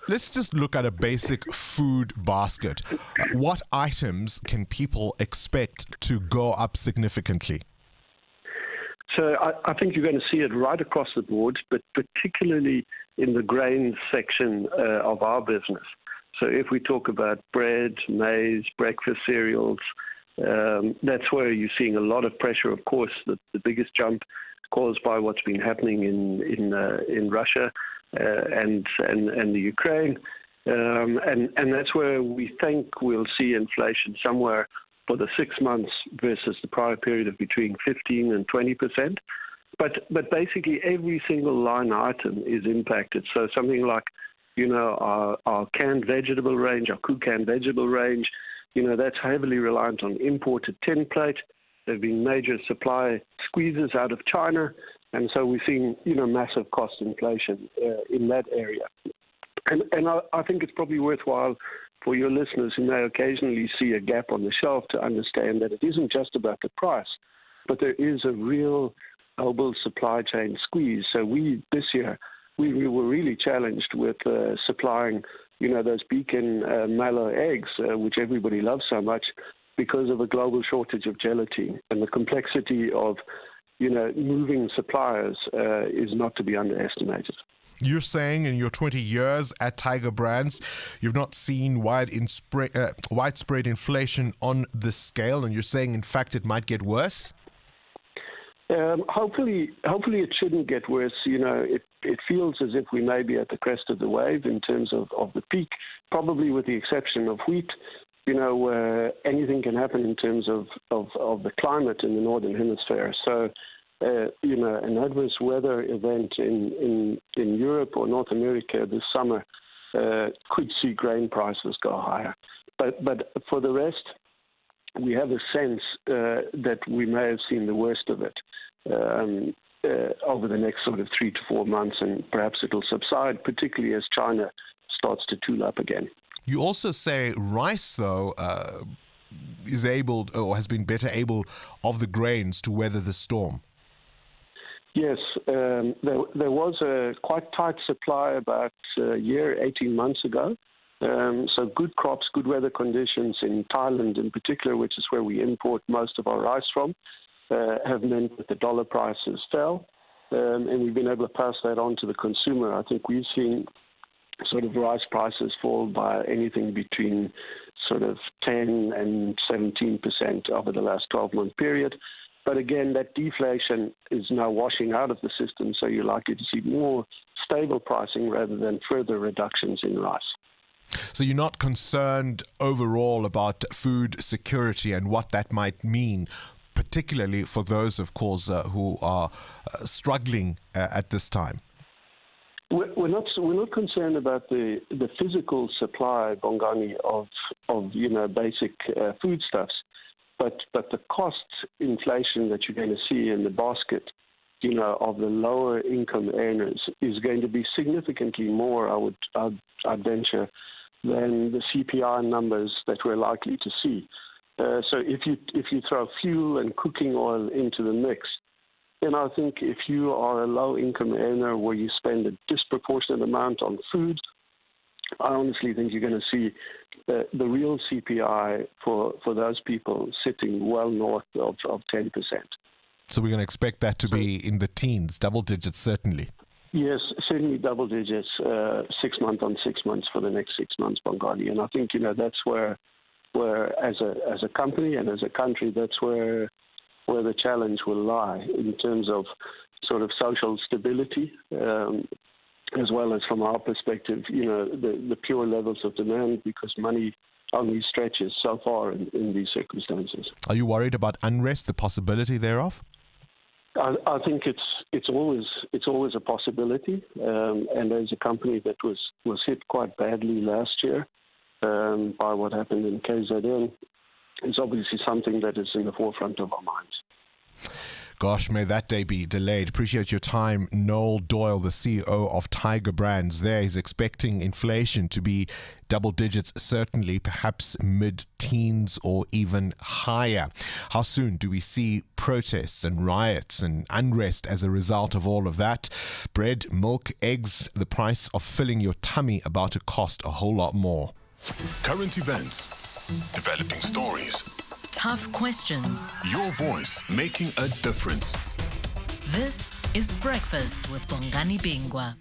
let's just look at a basic food basket. What items can people expect to go up significantly? So I think you're going to see it right across the board, but particularly in the grain section of our business. So if we talk about bread, maize, breakfast cereals, that's where you're seeing a lot of pressure. Of course, the biggest jump caused by what's been happening in Russia and the Ukraine, and that's where we think we'll see inflation somewhere for the 6 months versus the prior period of between 15 and 20%. But basically every single line item is impacted. So something like, our canned vegetable range, our cooked canned vegetable range, that's heavily reliant on imported tin plate. There have been major supply squeezes out of China, and so we're seeing, massive cost inflation in that area. And I think it's probably worthwhile for your listeners who may occasionally see a gap on the shelf to understand that it isn't just about the price, but there is a real global supply chain squeeze. So this year, we were really challenged with supplying, those Beacon Mallow eggs, which everybody loves so much, because of a global shortage of gelatin. And the complexity of, moving suppliers is not to be underestimated. You're saying in your 20 years at Tiger Brands, you've not seen widespread inflation on this scale, and you're saying, in fact, it might get worse? Hopefully it shouldn't get worse. It feels as if we may be at the crest of the wave in terms of the peak, probably with the exception of wheat, where anything can happen in terms of the climate in the Northern Hemisphere. So, an adverse weather event in Europe or North America this summer could see grain prices go higher. But for the rest, we have a sense that we may have seen the worst of it over the next sort of 3 to 4 months, and perhaps it'll subside, particularly as China starts to tool up again. You also say rice, though, is able or has been better able of the grains to weather the storm. Yes, there was a quite tight supply about a year, 18 months ago. So good crops, good weather conditions in Thailand in particular, which is where we import most of our rice from, have meant that the dollar prices fell. And we've been able to pass that on to the consumer. I think we've seen sort of rice prices fall by anything between sort of 10 and 17% over the last 12-month period. But again, that deflation is now washing out of the system, so you're likely to see more stable pricing rather than further reductions in rice. So you're not concerned overall about food security and what that might mean, particularly for those, of course, who are struggling at this time? We're not concerned about the physical supply, Bongani, of basic foodstuffs, but the cost inflation that you're going to see in the basket, of the lower income earners is going to be significantly more, I'd venture, than the CPI numbers that we're likely to see. So if you throw fuel and cooking oil into the mix, then I think if you are a low-income earner where you spend a disproportionate amount on food, I honestly think you're going to see the real CPI for those people sitting well north of 10%. So we're going to expect that to be in the teens, double digits, certainly. Yes, certainly double digits, 6 months on 6 months for the next 6 months, Bongani. And I think, that's where as a company and as a country, that's where the challenge will lie in terms of sort of social stability, as well as from our perspective, the pure levels of demand, because money only stretches so far in these circumstances. Are you worried about unrest, the possibility thereof? I think it's always a possibility, and as a company that was hit quite badly last year by what happened in KZN, it's obviously something that is in the forefront of our minds. Gosh, may that day be delayed. Appreciate your time. Noel Doyle, the CEO of Tiger Brands there. He's expecting inflation to be double digits, certainly, perhaps mid-teens or even higher. How soon do we see protests and riots and unrest as a result of all of that? Bread, milk, eggs, the price of filling your tummy about to cost a whole lot more. Current events, developing stories, tough questions. Your voice making a difference. This is Breakfast with Bongani Bingwa.